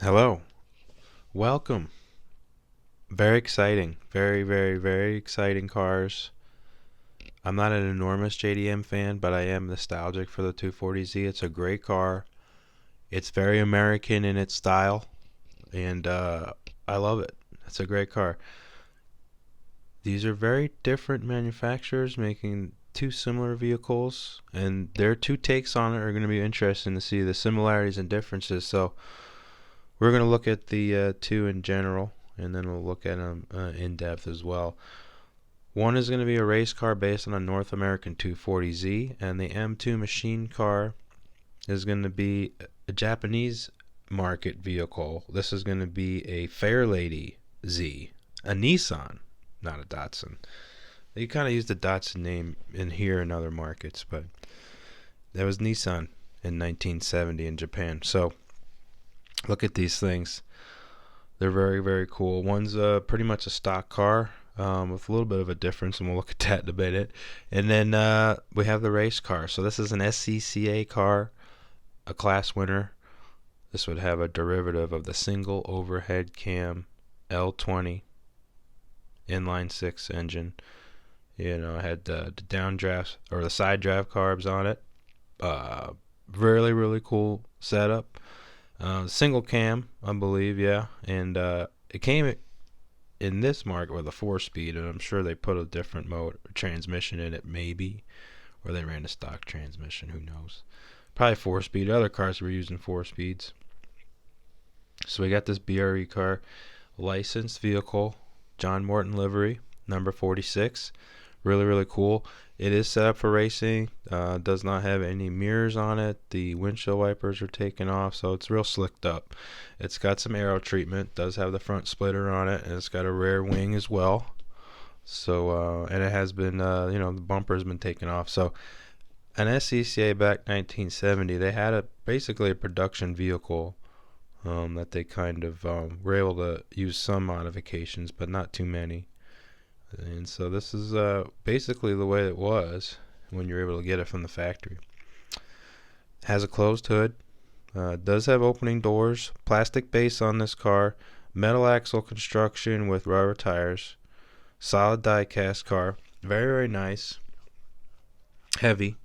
Hello, welcome. Very exciting, very exciting cars. I'm not an enormous JDM fan, but I am nostalgic for the 240Z. It's a great car. It's very American in its style, and I love it. It's a great car. These are very different manufacturers making two similar vehicles, and their two takes on it are going to be interesting to see the similarities and differences. So we're going to look at the two in general, and then we'll look at them in depth as well. One is going to be a race car based on a North American 240Z, and the M2 machine car is going to be a Japanese market vehicle. This is going to be a Fairlady Z, a Nissan, not a Datsun. They kind of use the Datsun name in here in other markets, but that was Nissan in 1970 in Japan. So look at these things. They're very cool. One's pretty much a stock car with a little bit of a difference, and we'll look at that in a minute. And then we have the race car. So this is an SCCA car, a class winner. This would have a derivative of the single overhead cam L20 inline 6 engine. You know, it had the downdraft or the side draft carbs on it. Really cool setup. Single cam, I believe, yeah. And it came in this market with a 4-speed, and I'm sure they put a different mode or transmission in it, maybe, or they ran a stock transmission. Who knows? Probably 4-speed. Other cars were using 4 speeds. So we got this BRE car, licensed vehicle, John Morton livery, number 46. Really cool. It is set up for racing. Does not have any mirrors on it. The windshield wipers are taken off, so it's real slicked up. It's got some aero treatment. Does have the front splitter on it, and it's got a rear wing as well. So and it has been, the bumper has been taken off. So an SCCA back 1970, they had basically a production vehicle that they kind of were able to use some modifications, but not too many. And so this is basically the way it was when you're able to get it from the factory. Has a closed hood. Does have opening doors. Plastic base on this car. Metal axle construction with rubber tires. Solid die-cast car. Very nice. Heavy.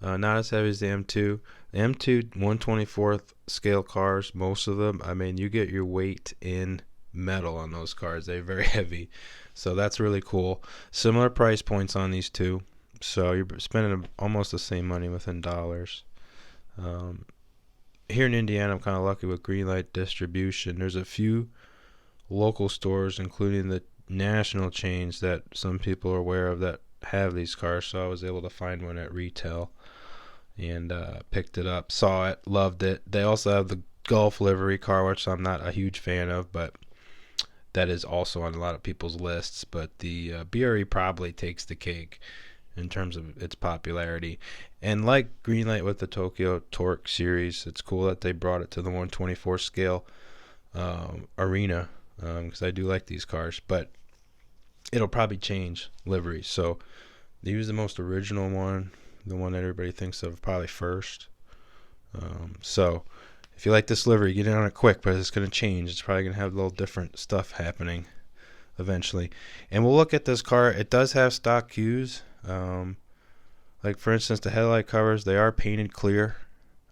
Not as heavy as the M2. The M2 1/24th scale cars, most of them, I mean, you get your weight in metal on those cars. They're very heavy. So that's really cool. Similar price points on these two. So you're spending almost the same money within dollars. Here in Indiana, I'm kind of lucky with Greenlight distribution. There's a few local stores, including the national chains that some people are aware of, that have these cars. So I was able to find one at retail and picked it up. Saw it, loved it. They also have the Gulf livery car, which I'm not a huge fan of, but that is also on a lot of people's lists. But the BRE probably takes the cake in terms of its popularity. And like Greenlight with the Tokyo Torque series, it's cool that they brought it to the 124 scale arena, because I do like these cars. But it'll probably change liveries. So they use the most original one, the one that everybody thinks of probably first. So if you like this livery, get in on it quick, but it's going to change. It's probably going to have a little different stuff happening eventually. And we'll look at this car. It does have stock cues. Like, for instance, the headlight covers, they are painted clear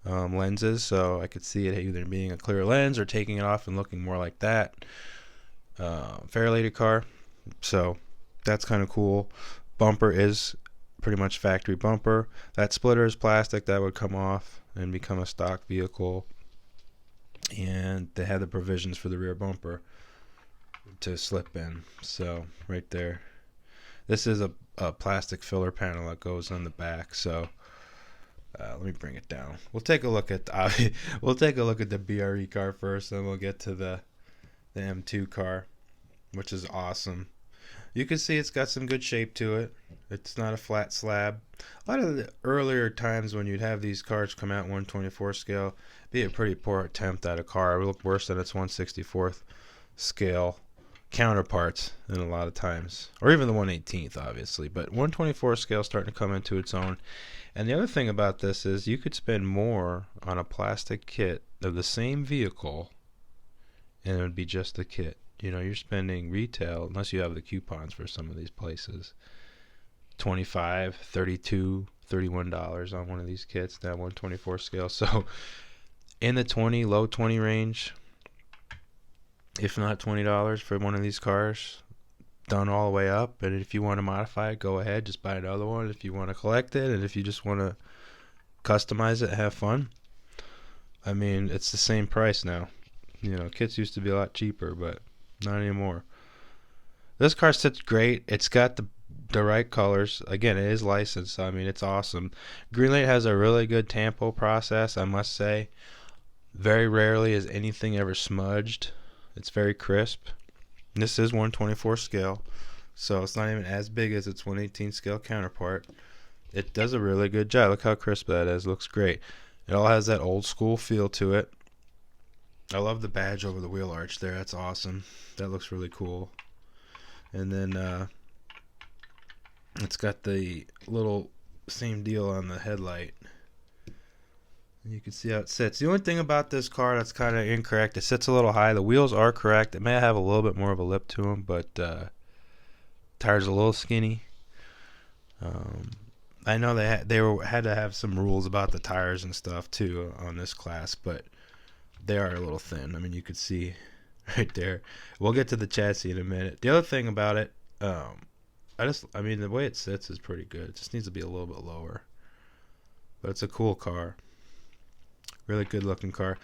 lenses, so I could see it either being a clear lens or taking it off and looking more like that. Fairlady car. So that's kind of cool. Bumper is pretty much factory bumper. That splitter is plastic. That would come off and become a stock vehicle. And they have the provisions for the rear bumper to slip in. So right there, this is a plastic filler panel that goes on the back. So let me bring it down. We'll take a look at the BRE car first, then we'll get to the M2 car, which is awesome. You can see it's got some good shape to it. It's not a flat slab. A lot of the earlier times when you'd have these cars come out 124 scale, be a pretty poor attempt at a car. It would look worse than its 164th scale counterparts in a lot of times, or even the 118th, obviously. But 124 scale is starting to come into its own. And the other thing about this is you could spend more on a plastic kit of the same vehicle and it would be just the kit. You know, you're spending retail, unless you have the coupons for some of these places, $25, $32, $31 on one of these kits, that 124 scale. So in the low 20 range, if not $20 for one of these cars, done all the way up. And if you want to modify it, go ahead, just buy another one if you want to collect it. And if you just want to customize it, have fun, I mean, it's the same price now. You know, kits used to be a lot cheaper, but not anymore. This car sits great. It's got the right colors. Again, it is licensed, so I mean, it's awesome. Greenlight has a really good tampo process, I must say. Very rarely is anything ever smudged. It's very crisp. This is 124 scale, so it's not even as big as its 118 scale counterpart. It does a really good job. Look how crisp that is. Looks great. It all has that old school feel to it. I love the badge over the wheel arch there. That's awesome. That looks really cool. And then it's got the little same deal on the headlight. You can see how it sits. The only thing about this car that's kind of incorrect, it sits a little high. The wheels are correct. It may have a little bit more of a lip to them, but tires are a little skinny. I know they had to have some rules about the tires and stuff too on this class, but they are a little thin. I mean, you could see right there. We'll get to the chassis in a minute. The other thing about it, I mean, the way it sits is pretty good. It just needs to be a little bit lower, but it's a cool car. Really good looking car.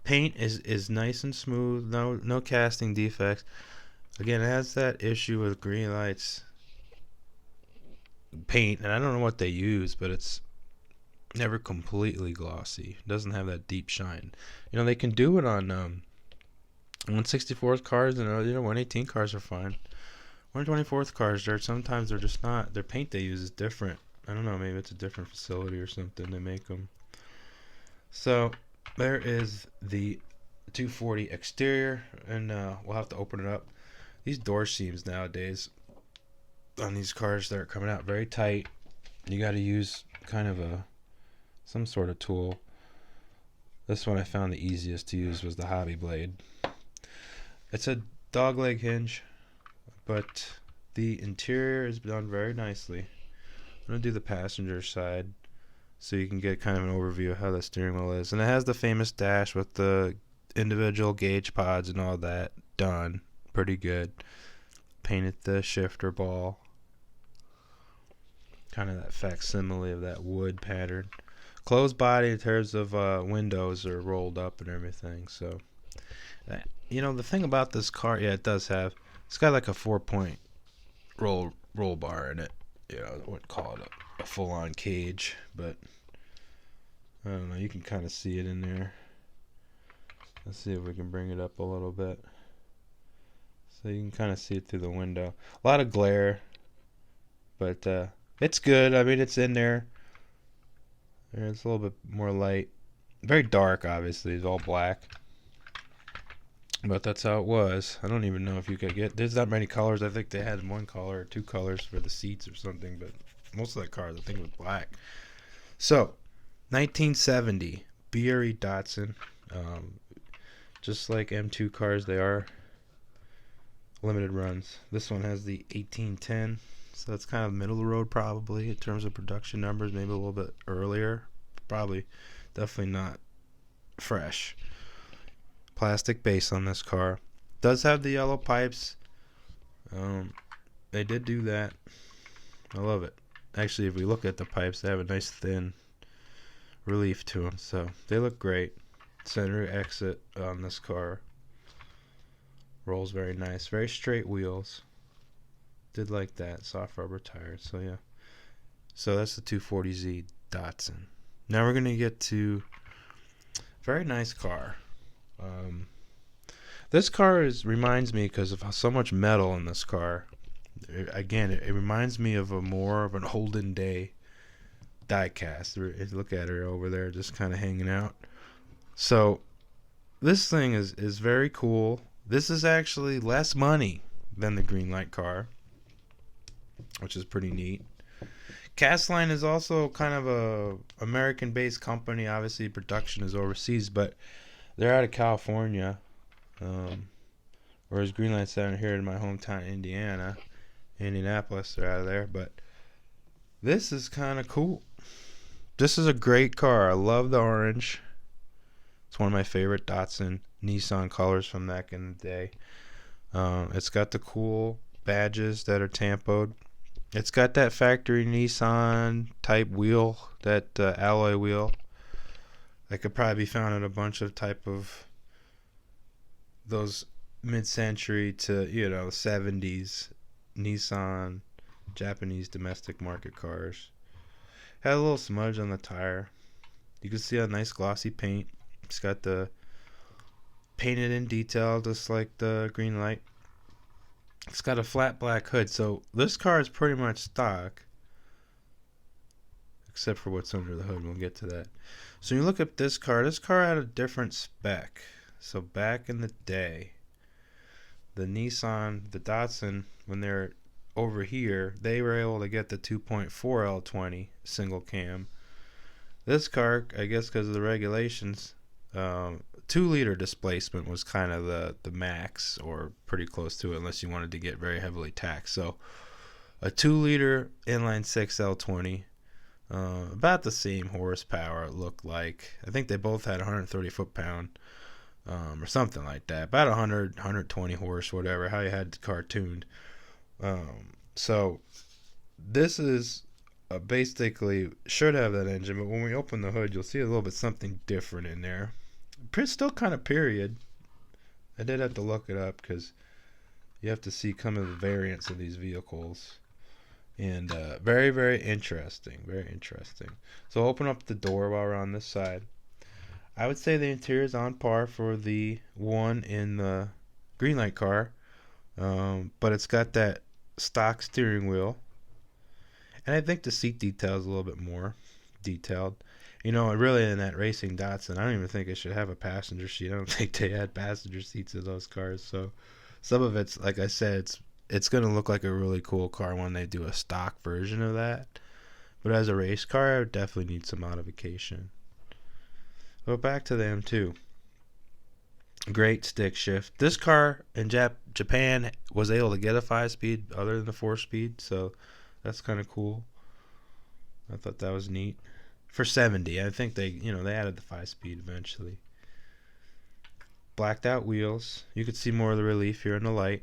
Paint is nice and smooth. No casting defects. Again, it has that issue with Greenlight's paint, and I don't know what they use, but it's never completely glossy. It doesn't have that deep shine. You know, they can do it on 164 cars, and 118 cars are fine. 124 cars, sometimes they're just not. Their paint they use is different. I don't know, maybe it's a different facility or something they make them. So there is the 240 exterior, and we'll have to open it up. These door seams nowadays on these cars that are coming out very tight. You got to use kind of some sort of tool. This one I found the easiest to use was the hobby blade. It's a dogleg hinge, but the interior is done very nicely. I'm going to do the passenger side so you can get kind of an overview of how the steering wheel is. And it has the famous dash with the individual gauge pods and all that done. Pretty good. Painted the shifter ball. Kind of that facsimile of that wood pattern. Closed body in terms of windows are rolled up and everything. So, the thing about this car, it does have, it's got like a 4-point roll bar in it. I wouldn't call it a full-on cage, but I don't know, you can kind of see it in there. Let's see if we can bring it up a little bit so you can kind of see it through the window. A lot of glare, but it's good. I mean, it's in there. It's a little bit more light. Very dark, obviously. It's all black, but that's how it was. I don't even know if you could get, there's not many colors. I think they had one color or two colors for the seats or something, but most of the cars I think was black. So 1970 BRE Datsun, just like M2 cars, they are limited runs. This one has the 1810, so that's kind of middle of the road probably in terms of production numbers, maybe a little bit earlier, probably definitely not fresh. Plastic base on this car. Does have the yellow pipes. They did do that. I love it. Actually, if we look at the pipes, they have a nice thin relief to them, so they look great. Center exit on this car. Rolls very nice. Very straight wheels. Did like that. Soft rubber tires, so yeah. So that's the 240Z Datsun. Now we're going to get to very nice car. This car reminds me, because of so much metal in this car. It reminds me of more of an olden day diecast. Look at her over there, just kind of hanging out. So this thing is very cool. This is actually less money than the Greenlight car, which is pretty neat. Castline is also kind of a American-based company. Obviously, production is overseas, but they're out of California. Whereas Greenlight's down here in my hometown, Indianapolis. They're out of there. But this is kind of cool. This is a great car. I love the orange. It's one of my favorite Datsun Nissan colors from back in the day. It's got the cool badges that are tampoed. It's got that factory Nissan type wheel, that alloy wheel that could probably be found in a bunch of type of those mid-century to 70s Nissan Japanese domestic market cars. Had a little smudge on the tire. You can see a nice glossy paint. It's got the painted in detail just like the Greenlight. It's got a flat black hood, so this car is pretty much stock except for what's under the hood. We'll get to that. So you look at this car had a different spec. So back in the day, the Datsun, when they're over here, they were able to get the 2.4 L20 single cam. This car, I guess because of the regulations, 2-liter displacement was kind of the max, or pretty close to it, unless you wanted to get very heavily taxed. So a 2-liter inline 6 L20, about the same horsepower it looked like. I think they both had 130 foot-pound, or something like that. About 100, 120 horse, whatever, how you had the car tuned. So this is basically should have that engine, but when we open the hood, you'll see a little bit something different in there. Still kind of period. I did have to look it up because you have to see kind of the variants of these vehicles, and very, very interesting. Very interesting. So open up the door while we're on this side. I would say the interior is on par for the one in the Greenlight car, but it's got that stock steering wheel, and I think the seat detail is a little bit more detailed. Really in that racing Datsun, I don't even think it should have a passenger seat. I don't think they had passenger seats in those cars. So some of it's, like I said, it's going to look like a really cool car when they do a stock version of that. But as a race car, I would definitely need some modification. But back to the M2. Great stick shift. This car in Japan was able to get a 5-speed other than the 4-speed, so that's kind of cool. I thought that was neat. For 70, I think they added the 5-speed eventually. Blacked out wheels. You could see more of the relief here in the light.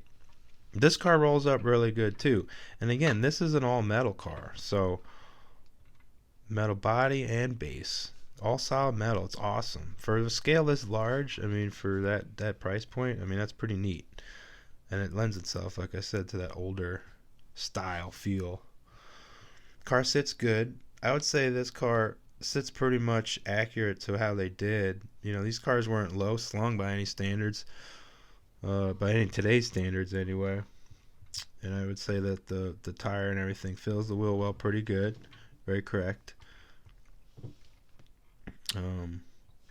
This car rolls up really good too. And again, this is an all metal car, so metal body and base, all solid metal. It's awesome for the scale this large. I mean, for that price point, I mean, that's pretty neat, and it lends itself, like I said, to that older style feel. Car sits good. I would say this car sits pretty much accurate to how they did. These cars weren't low slung by any standards, by any today's standards anyway. And I would say that the tire and everything fills the wheel well, pretty good, very correct.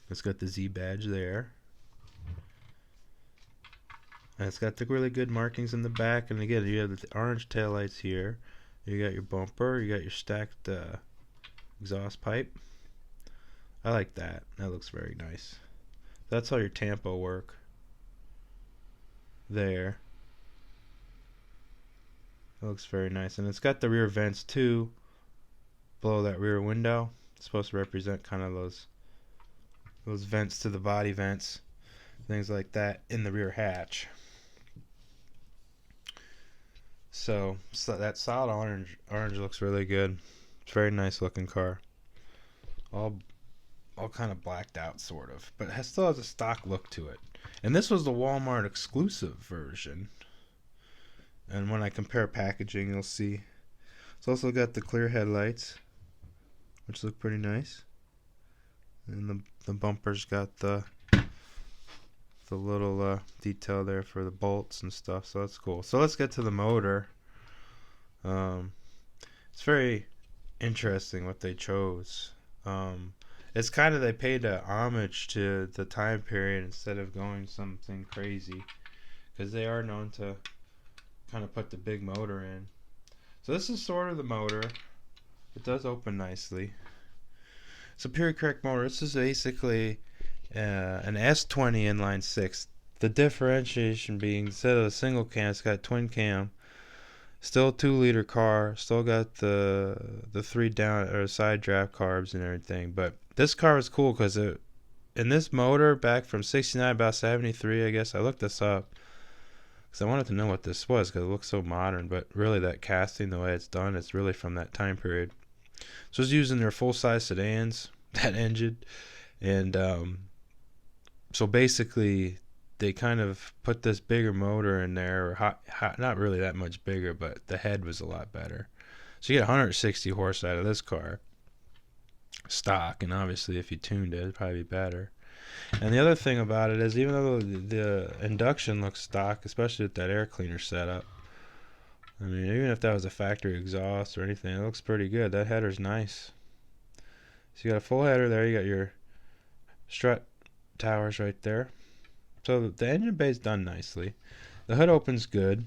It's got the Z badge there, and it's got the really good markings in the back. And again, you have the orange taillights here. You got your bumper. You got your stacked exhaust pipe. I like that. That looks very nice. That's how your tampo work. There. That looks very nice. And it's got the rear vents too, below that rear window. It's supposed to represent kind of those vents to the body vents, things like that in the rear hatch. So that solid orange looks really good. It's a very nice looking car. All kind of blacked out, sort of, but it still has a stock look to it. And this was the Walmart exclusive version. And when I compare packaging, you'll see it's also got the clear headlights, which look pretty nice. And the bumper's got the little detail there for the bolts and stuff, so that's cool. So let's get to the motor. It's very interesting what they chose. It's kind of, they paid homage to the time period instead of going something crazy, because they are known to kind of put the big motor in. So this is sort of the motor. It does open nicely. It's a pure correct motor. This is basically an S20 inline 6 The differentiation being, instead of a single cam, it's got twin cam. Still a 2-liter car. Still got the 3 down or side draft carbs and everything. But this car was cool because it, in this motor back from 69, about 73, I guess. I looked this up because I wanted to know what this was because it looks so modern. But really, that casting, the way it's done, it's really from that time period. So it's using their full-size sedans, that engine. And so basically, they kind of put this bigger motor in there, or not really that much bigger, but the head was a lot better. So you get 160 horse out of this car, stock, and obviously if you tuned it, it'd probably be better. And the other thing about it is, even though the induction looks stock, especially with that air cleaner setup, I mean, even if that was a factory exhaust or anything, it looks pretty good. That header's nice. So you got a full header there. You got your strut towers right there. So the engine bay's done nicely. The hood opens good.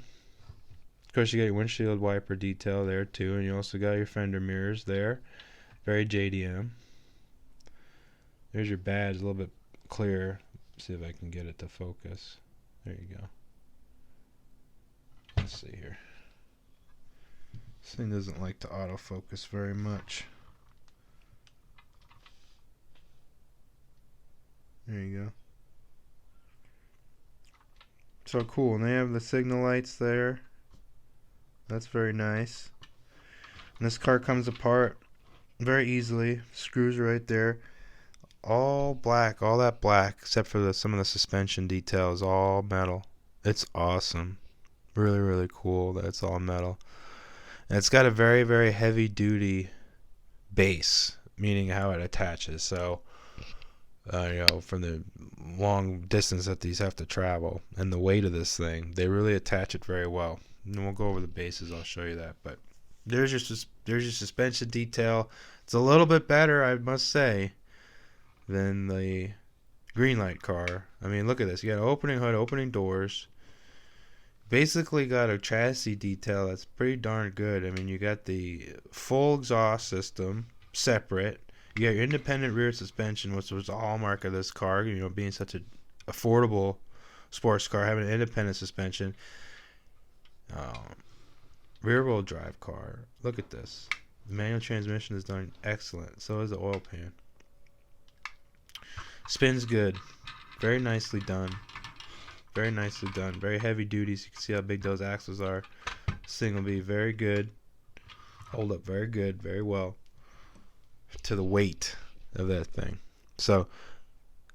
Of course, you got your windshield wiper detail there too, and you also got your fender mirrors there. Very JDM. There's your badge, a little bit clearer. See if I can get it to focus. There you go. Let's see here. This thing doesn't like to autofocus very much. There you go. So cool, and they have the signal lights there. That's very nice. And this car comes apart very easily. Screws right there. All black, all that black, except for some of the suspension details, all metal. It's awesome. Really, really cool that it's all metal. And it's got a very, very heavy duty base, meaning how it attaches. So from the long distance that these have to travel and the weight of this thing, they really attach it very well. And we'll go over the bases. I'll show you that. But there's your suspension detail. It's a little bit better, I must say, than the Greenlight car. I mean, look at this. You got an opening hood, opening doors. Basically got a chassis detail that's pretty darn good. I mean, you got the full exhaust system separate. You got your independent rear suspension, which was a hallmark of this car, being such an affordable sports car, having an independent suspension. Rear wheel drive car. Look at this. The manual transmission is done excellent. So is the oil pan. Spins good. Very nicely done. Very nicely done. Very heavy duty. So you can see how big those axles are. This thing will be very good. Hold up very good. Very well. To the weight of that thing. So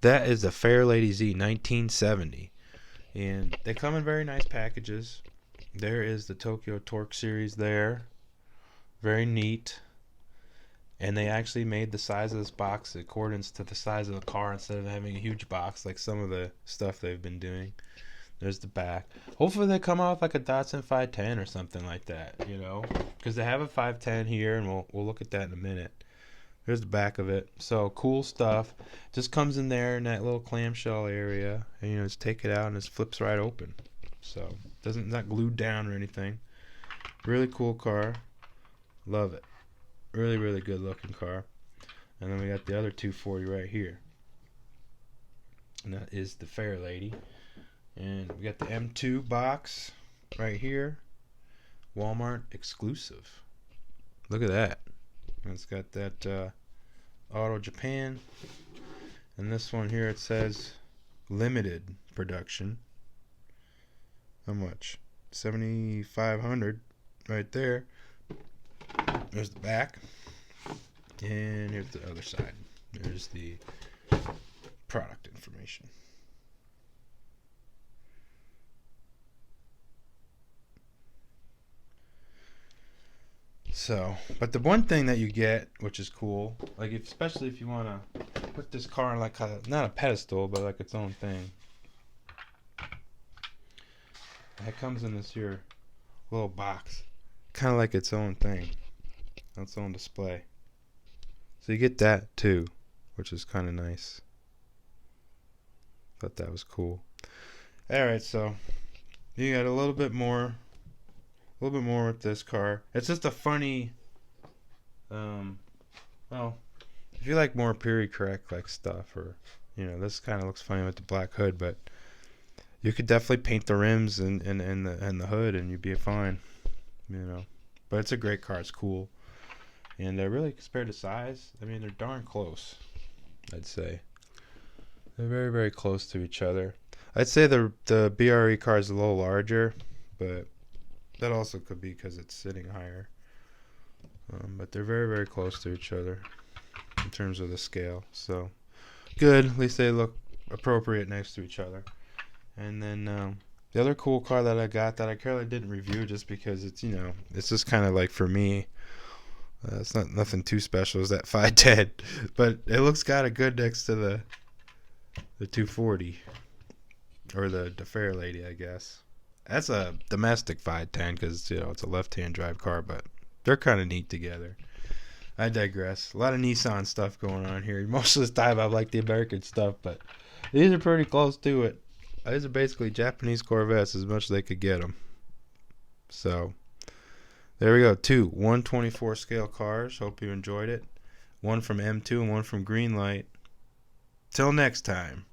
that is the Fairlady Z 1970, and they come in very nice packages. There is the Tokyo Torque series there, very neat, and they actually made the size of this box in accordance to the size of the car instead of having a huge box like some of the stuff they've been doing. There's the back. Hopefully they come out with like a Datsun 510 or something like that, because they have a 510 here, and we'll look at that in a minute. Here's the back of it. So cool stuff. Just comes in there in that little clamshell area, and just take it out and it flips right open. So not glued down or anything. Really cool car. Love it. Really, really good looking car. And then we got the other 240 right here, and that is the Fairlady. And we got the M2 box right here. Walmart exclusive. Look at that. It's got that Auto Japan, and this one here, it says limited production. How much? 7,500 right there. There's the back, and here's the other side. There's the product information. So, but the one thing that you get, which is cool, like especially if you want to put this car on like not a pedestal, but like its own thing, it comes in this here little box, kind of like its own thing, its own display. So you get that too, which is kind of nice. Thought that was cool. All right, so you got a little bit more with this car. It's just a funny, well, if you like more period correct like stuff, or this kind of looks funny with the black hood, but You could definitely paint the rims and the hood, and you'd be fine, you know. But it's a great car. It's cool, and they're really, compared to size, I mean, they're darn close. I'd say they're very, very close to each other. I'd say the BRE car is a little larger, but that also could be because it's sitting higher. But they're very, very close to each other in terms of the scale. So good. At least they look appropriate next to each other. And then the other cool car that I got that I currently didn't review just because it's, you know, it's just kind of like for me. It's not nothing too special. Is that 510, but it looks kind of good next to the 240 or the Fairlady, I guess. That's a domestic 510 because, you know, it's a left-hand drive car, but they're kind of neat together. I digress. A lot of Nissan stuff going on here. Most of the time I like the American stuff, but these are pretty close to it. These are basically Japanese Corvettes as much as they could get them. So there we go. 2 124 scale cars. Hope you enjoyed it. One from M2 and one from Greenlight. Till next time.